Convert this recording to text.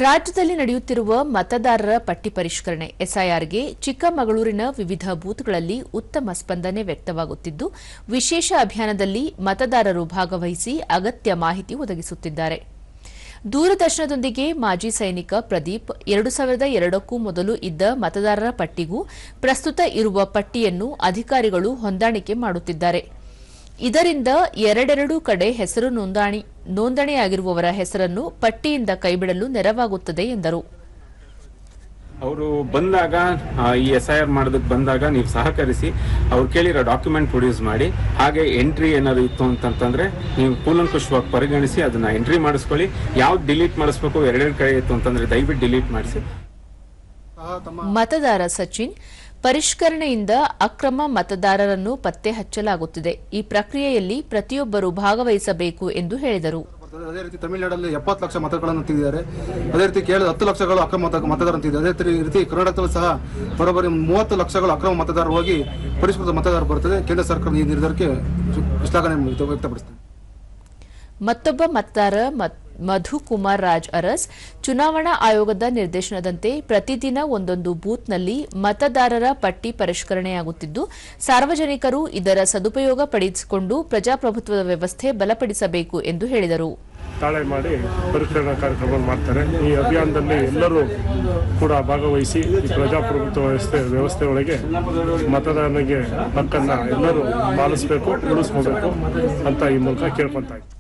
ರಾಜ್ಯದಲ್ಲಿ ನಡೆಯುತ್ತಿರುವ ಮತದಾರರ ಪಟ್ಟಿ ಪರಿಷ್ಕರಣೆ ಎಸ್ಐಆರ್ಗೆ ಚಿಕ್ಕಮಗಳೂರಿನ ವಿವಿಧ ಬೂತ್ಗಳಲ್ಲಿ ಉತ್ತಮ ಸ್ಪಂದನೆ ವ್ಯಕ್ತವಾಗುತ್ತಿದ್ದು, ವಿಶೇಷ ಅಭಿಯಾನದಲ್ಲಿ ಮತದಾರರು ಭಾಗವಹಿಸಿ ಅಗತ್ಯ ಮಾಹಿತಿ ಒದಗಿಸುತ್ತಿದ್ದಾರೆ. ದೂರದರ್ಶನದೊಂದಿಗೆ ಮಾಜಿ ಸೈನಿಕ ಪ್ರದೀಪ್ 2002ಕ್ಕೂ ಮೊದಲು ಇದ್ದ ಮತದಾರರ ಪಟ್ಟಿಗೂ ಪ್ರಸ್ತುತ ಇರುವ ಪಟ್ಟಿಯನ್ನು ಅಧಿಕಾರಿಗಳು ಹೊಂದಾಣಿಕೆ ಮಾಡುತ್ತಿದ್ದಾರೆ. ಇದರಿಂದ ಎರಡೆರಡು ಕಡೆ ಹೆಸರು ನೋಂದಣಿಯಾಗಿರುವವರ ಹೆಸರನ್ನು ಪಟ್ಟಿಯಿಂದ ಕೈಬಿಡಲು ನೆರವಾಗುತ್ತದೆ ಎಂದರು. ಅವರು ಬಂದಾಗ ಈ SIR ಮಾಡೋದಕ್ಕೆ ಬಂದಾಗ ನೀವು ಸಹಕರಿಸಿ ಅವ್ರು ಕೇಳಿರೋ ಡಾಕ್ಯುಮೆಂಟ್ ಪ್ರೊಡ್ಯೂಸ್ ಮಾಡಿ, ಹಾಗೆ ಎಂಟ್ರಿ ಏನಾದ್ರು ಇತ್ತು ಅಂತಂದ್ರೆ ನೀವು ಕೂಲಂಕುಷವಾಗಿ ಪರಿಗಣಿಸಿ ಅದನ್ನ ಎಂಟ್ರಿ ಮಾಡಿಸ್ಕೊಳ್ಳಿ. ಯಾವ್ದು ಡಿಲೀಟ್ ಮಾಡಿಸ್ಬೇಕು, ಎರಡೆರಡು ಕಡೆ ಇತ್ತು ಅಂತಂದ್ರೆ ದಯವಿಟ್ಟು ಡಿಲೀಟ್ ಮಾಡಿಸಿ. ಮತದಾರ ಸಚಿನ್, ಪರಿಷ್ಕರಣೆಯಿಂದ ಅಕ್ರಮ ಮತದಾರರನ್ನು ಪತ್ತೆ ಹಚ್ಚಲಾಗುತ್ತಿದೆ. ಈ ಪ್ರಕ್ರಿಯೆಯಲ್ಲಿ ಪ್ರತಿಯೊಬ್ಬರು ಭಾಗವಹಿಸಬೇಕು ಎಂದು ಹೇಳಿದರು. ಅದೇ ರೀತಿ ತಮಿಳುನಾಡಲ್ಲಿ 70 ಲಕ್ಷ ಮತಗಳನ್ನು ತೆಗೆದಿದ್ದಾರೆ. ಅದೇ ರೀತಿ ಕೇರಳ 10 ಲಕ್ಷಗಳು ಅಕ್ರಮ ಮತದಾರ ತೆಗೆದಿದ್ದಾರೆ. ಅದೇ ರೀತಿ ಕರ್ನಾಟಕದಲ್ಲೂ ಸಹ ಬರೋಬ್ಬರಿ 30 ಲಕ್ಷಗಳು ಅಕ್ರಮ ಮತದಾರರು ಹೋಗಿ ಪರಿಷ್ಕೃತ ಮತದಾರ ಬರುತ್ತದೆ. ಕೇಂದ್ರ ಸರ್ಕಾರ ಈ ನಿರ್ಧಾರಕ್ಕೆ ಶ್ಲಾಘನೆ ವ್ಯಕ್ತಪಡಿಸುತ್ತದೆ. ಮತ್ತೊಬ್ಬ ಮತದಾರ ಮಧು ಕುಮಾರ್ ರಾಜ್ ಅರಸ್, ಚುನಾವಣಾ ಆಯೋಗದ ನಿರ್ದೇಶನದಂತೆ ಪ್ರತಿದಿನ ಒಂದೊಂದು ಬೂತ್ನಲ್ಲಿ ಮತದಾರರ ಪಟ್ಟಿ ಪರಿಷ್ಕರಣೆಯಾಗುತ್ತಿದ್ದು, ಸಾರ್ವಜನಿಕರು ಇದರ ಸದುಪಯೋಗ ಪಡಿಸಿಕೊಂಡು ಪ್ರಜಾಪ್ರಭುತ್ವದ ವ್ಯವಸ್ಥೆ ಬಲಪಡಿಸಬೇಕು ಎಂದು ಹೇಳಿದರು. ತಾಳೆ ಮಾಡಿ ಪರಿಷ್ಕರಣಾ ಕಾರ್ಯಕ್ರಮ ಮಾಡ್ತಾರೆ. ಈ ಅಭಿಯಾನದಲ್ಲಿ ಎಲ್ಲರೂ ಕೂಡ ಭಾಗವಹಿಸಿ ಈ ಪ್ರಜಾಪ್ರಭುತ್ವ ವ್ಯವಸ್ಥೆ ಒಳಗೆ ಮತದಾರನಿಗೆ ಹಕ್ಕನ್ನು ಎಲ್ಲರೂ ಪಾಲಿಸಬೇಕು, ಉಳಿಸ್ಕೋಬೇಕು ಅಂತ ಈ ಮೂಲಕ ಕೇಳ್ಕೊಂತ ಇದ್ದೀವಿ.